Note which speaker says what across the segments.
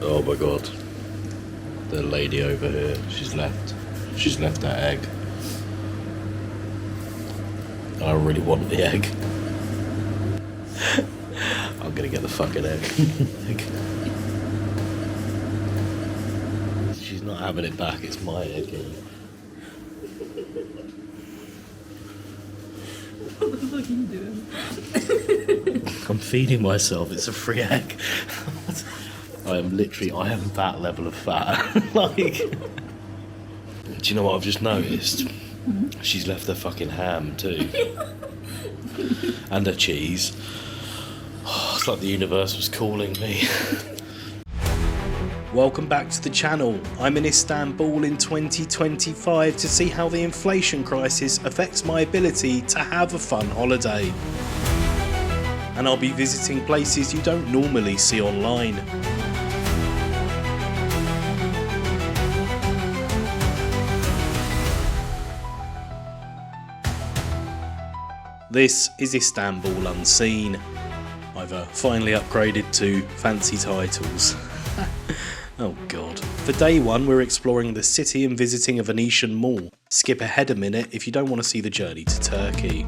Speaker 1: Oh my god. The lady over here, she's left that egg. I really want the egg. I'm gonna get the fucking egg. She's not having it back, it's my egg.
Speaker 2: What the fuck are you doing?
Speaker 1: I'm feeding myself, it's a free egg. I am that level of fat. Like, do you know what I've just noticed? She's left her fucking ham too. And her cheese. Oh, it's like the universe was calling me. Welcome back to the channel. I'm in Istanbul in 2025 to see how the inflation crisis affects my ability to have a fun holiday. And I'll be visiting places you don't normally see online. This is Istanbul Unseen. I've finally upgraded to fancy titles. Oh god. For day one we're exploring the city and visiting a Venetian Mall. Skip ahead a minute if you don't want to see the journey to Turkey.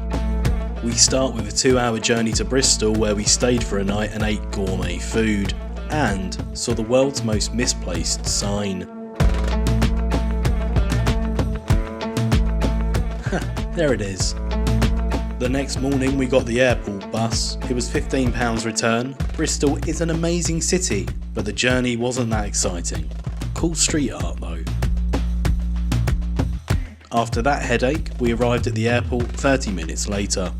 Speaker 1: We start with a 2-hour journey to Bristol where we stayed for a night and ate gourmet food. And saw the world's most misplaced sign. There it is. The next morning we got the airport bus. It was £15 return. Bristol is an amazing city, but the journey wasn't that exciting. Cool street art though. After that headache, we arrived at the airport 30 minutes later.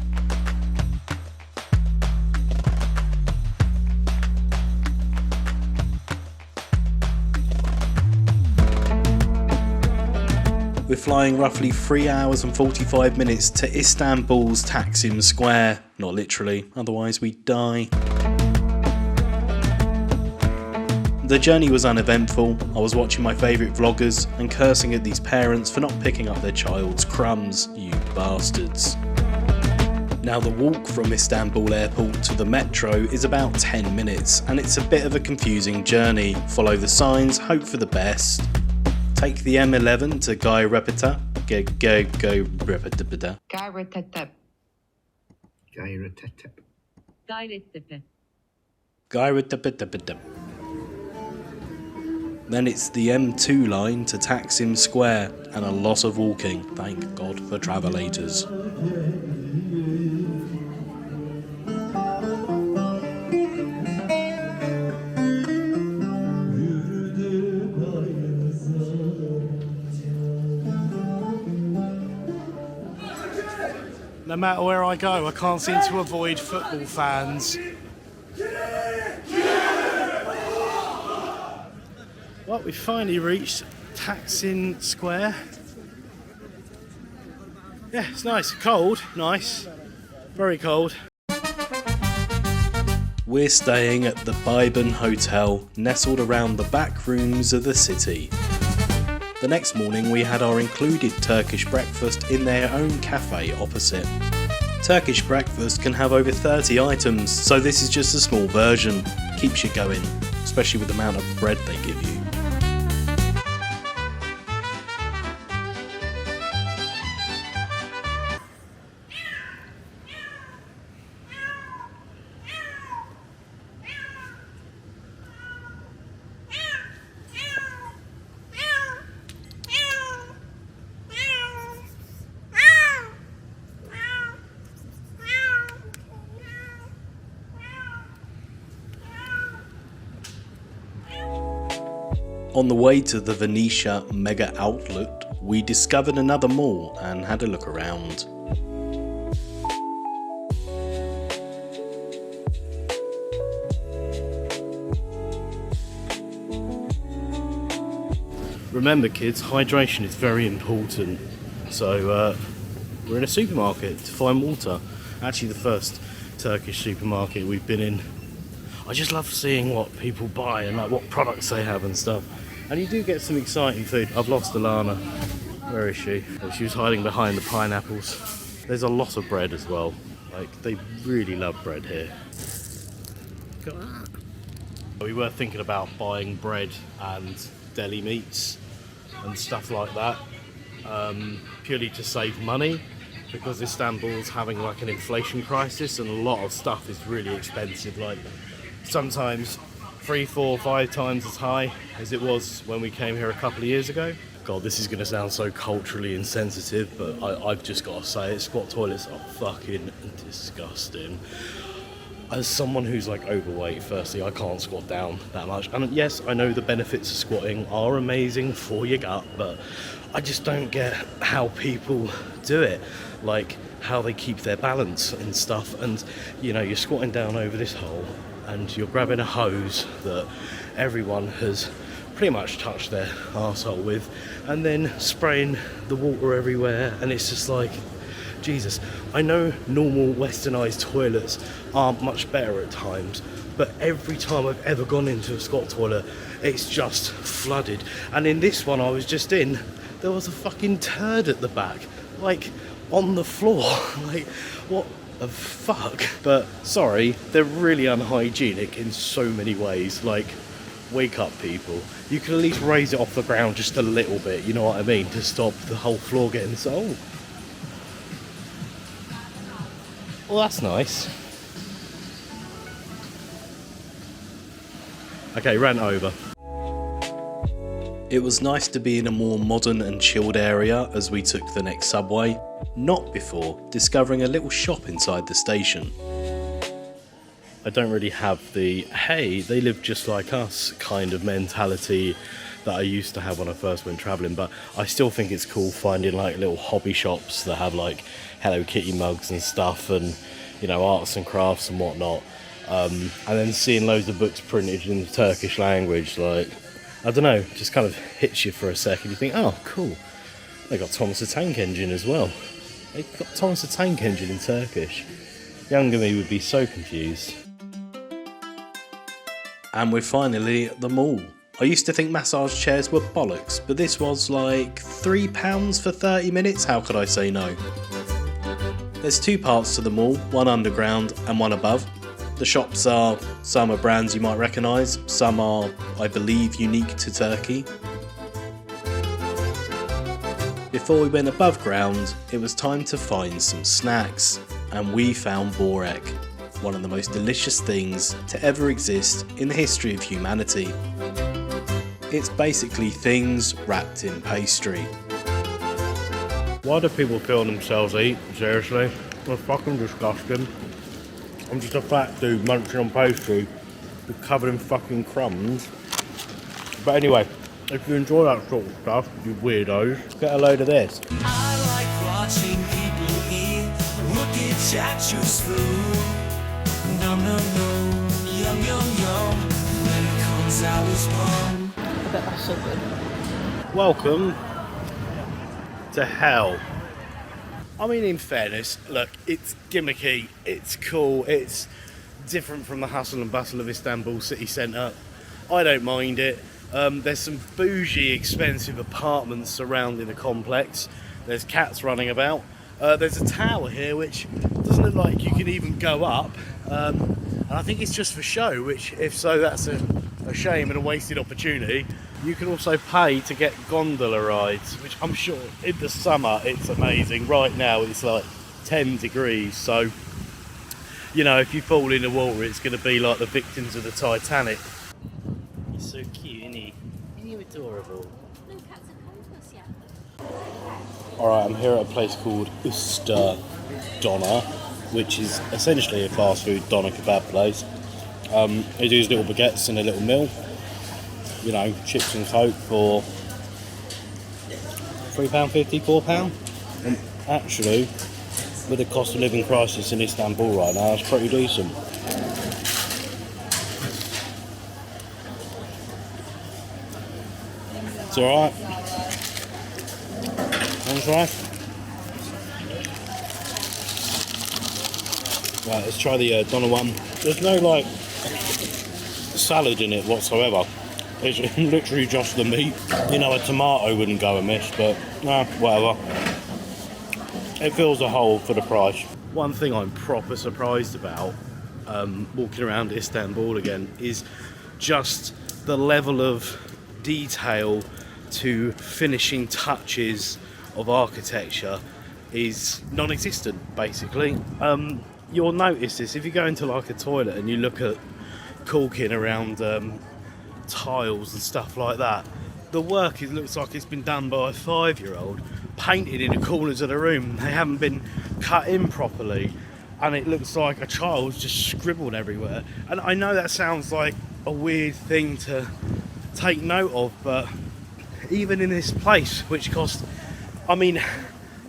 Speaker 1: We're flying roughly 3 hours and 45 minutes to Istanbul's Taksim Square. Not literally, otherwise we'd die. The journey was uneventful. I was watching my favourite vloggers and cursing at these parents for not picking up their child's crumbs, you bastards. Now the walk from Istanbul airport to the metro is about 10 minutes and it's a bit of a confusing journey. Follow the signs, hope for the best. Take the M11 to Gayrettepe. Gayrettepe. Then it's the M2 line to Taksim Square and a lot of walking. Thank God for travelators.
Speaker 3: No matter where I go, I can't seem to avoid football fans. Well, we finally reached Taksim Square. Yeah, it's nice. Cold, nice. Very cold.
Speaker 1: We're staying at the Balkan Hotel, nestled around the back rooms of the city. The next morning we had our included Turkish breakfast in their own cafe opposite. Turkish breakfast can have over 30 items, so this is just a small version. Keeps you going, especially with the amount of bread they give you. On the way to the Venetia mega outlet, we discovered another mall and had a look around.
Speaker 3: Remember kids, hydration is very important. So we're in a supermarket to find water. Actually the first Turkish supermarket we've been in. I just love seeing what people buy and like what products they have and stuff. And you do get some exciting food. I've lost Alana. Where is she? Oh, she was hiding behind the pineapples. There's a lot of bread as well. Like, they really love bread here. Look at that. We were thinking about buying bread and deli meats and stuff like that, purely to save money, because Istanbul's having like an inflation crisis and a lot of stuff is really expensive, like sometimes 3, 4, 5 times as high as it was when we came here a couple of years ago. God, this is going to sound so culturally insensitive, but I've just got to say it, squat toilets are fucking disgusting. As someone who's like overweight, firstly, I can't squat down that much. And yes, I know the benefits of squatting are amazing for your gut, but I just don't get how people do it. Like how they keep their balance and stuff. And you know, you're squatting down over this hole and you're grabbing a hose that everyone has pretty much touched their arsehole with, and then spraying the water everywhere, and it's just like, Jesus. I know normal westernised toilets aren't much better at times, but every time I've ever gone into a squat toilet, it's just flooded. And in this one I was just in, there was a fucking turd at the back, like on the floor. Like, what the fuck? But sorry, they're really unhygienic in so many ways. Like, wake up, people. You can at least raise it off the ground just a little bit, you know what I mean, to stop the whole floor getting so. Well, that's nice. Okay, rant over.
Speaker 1: It was nice to be in a more modern and chilled area as we took the next subway, not before discovering a little shop inside the station.
Speaker 3: I don't really have the, hey, they live just like us kind of mentality that I used to have when I first went travelling, but I still think it's cool finding like little hobby shops that have like Hello Kitty mugs and stuff, and you know, arts and crafts and whatnot, and then seeing loads of books printed in the Turkish language, like, I don't know, just kind of hits you for a second. You think, oh cool, they got Thomas the Tank Engine as well. They got Thomas the Tank Engine in Turkish. Younger me would be so confused.
Speaker 1: And we're finally at the mall. I used to think massage chairs were bollocks, but this was like £3 for 30 minutes, how could I say no? There's 2 parts to the mall, one underground and one above. The shops are, some are brands you might recognise, some are, I believe, unique to Turkey. Before we went above ground, it was time to find some snacks, and we found borek, one of the most delicious things to ever exist in the history of humanity. It's basically things wrapped in pastry.
Speaker 3: Why do people film themselves eat? Seriously? That's fucking disgusting. I'm just a fat dude munching on pastry, covered in fucking crumbs. But anyway, if you enjoy that sort of stuff, you weirdos, get a load of this.
Speaker 4: I like watching people eat, looking at your spoon. Nom nom nom, yum yum yum, when it comes out as one.
Speaker 2: I bet that's so good.
Speaker 3: Welcome to hell. I mean, in fairness, look, it's gimmicky, it's cool, it's different from the hustle and bustle of Istanbul city centre. I don't mind it. There's some bougie, expensive apartments surrounding the complex. There's cats running about. There's a tower here which doesn't look like you can even go up. And I think it's just for show, which, if so, that's a shame and a wasted opportunity. You can also pay to get gondola rides, which I'm sure in the summer it's amazing. Right now it's like 10 degrees, so you know, if you fall in the water it's going to be like the victims of the Titanic. He's so cute, isn't he? Isn't he adorable?
Speaker 5: No cats have come to us yet.
Speaker 3: Alright, I'm here at a place called Usta Doner, which is essentially a fast food doner kebab place. They do these little baguettes in a little mill. You know, chips and coke for £3.50, £4. And actually, with the cost of living crisis in Istanbul right now, it's pretty decent. It's alright. That's right. Right, let's try the doner one. There's no like salad in it whatsoever. It's literally just the meat. You know, a tomato wouldn't go amiss, but nah, whatever. It fills the hole for the price. One thing I'm proper surprised about walking around Istanbul again is just the level of detail to finishing touches of architecture is non-existent, basically. You'll notice this if you go into like a toilet and you look at caulking around tiles and stuff like that. The work looks like it's been done by a 5-year-old, painted in the corners of the room. They haven't been cut in properly, and it looks like a child's just scribbled everywhere. And I know that sounds like a weird thing to take note of, but even in this place, which cost, I mean,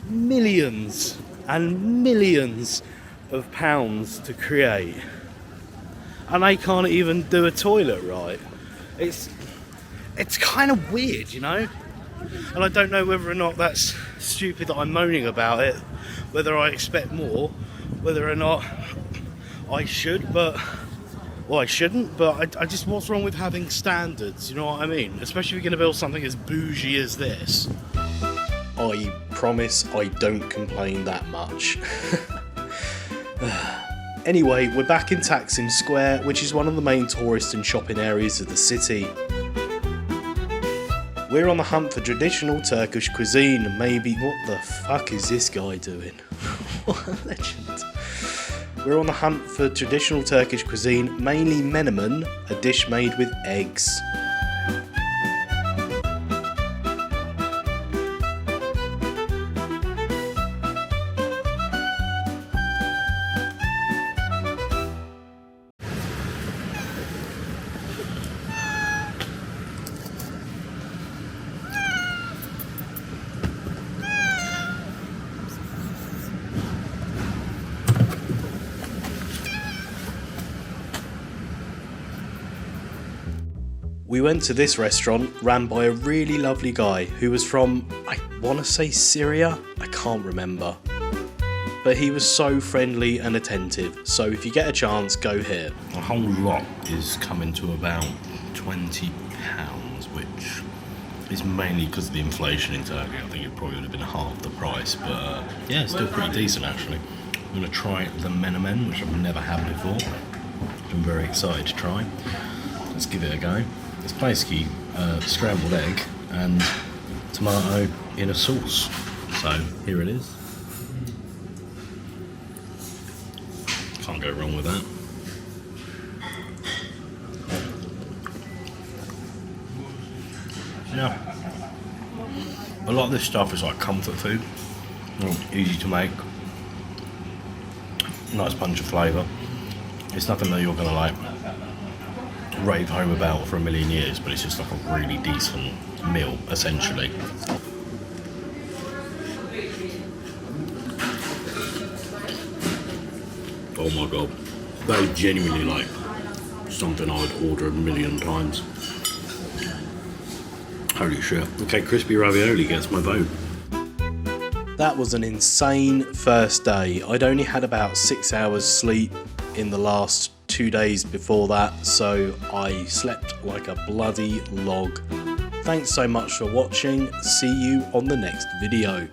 Speaker 3: millions and millions of pounds to create, and they can't even do a toilet right. It's kind of weird, you know? And I don't know whether or not that's stupid that I'm moaning about it, whether I expect more, whether or not I should, I shouldn't, but I just, what's wrong with having standards, you know what I mean? Especially if you're going to build something as bougie as this.
Speaker 1: I promise I don't complain that much. Anyway, we're back in Taksim Square, which is one of the main tourist and shopping areas of the city. We're on the hunt for traditional Turkish cuisine. Maybe, what the fuck is this guy doing? What a legend. We're on the hunt for traditional Turkish cuisine, mainly menemen, a dish made with eggs. We went to this restaurant ran by a really lovely guy who was from, I want to say Syria, I can't remember. But he was so friendly and attentive, so if you get a chance, go here.
Speaker 3: A whole lot is coming to about £20, which is mainly because of the inflation in Turkey. I think it probably would have been half the price, but yeah, it's still pretty decent actually. I'm going to try the menemen, which I've never had before. I'm very excited to try. Let's give it a go. It's basically scrambled egg and tomato in a sauce. So here it is. Can't go wrong with that. Yeah. A lot of this stuff is like comfort food. Easy to make. Nice punch of flavour. It's nothing that you're going to like rave home about for a million years, but it's just like a really decent meal, essentially. Oh my god, that is genuinely like something I'd order a million times. Holy shit. Okay, crispy ravioli gets my vote.
Speaker 1: That was an insane first day. I'd only had about 6 hours sleep in the last 2 days before that, so I slept like a bloody log. Thanks so much for watching. See you on the next video.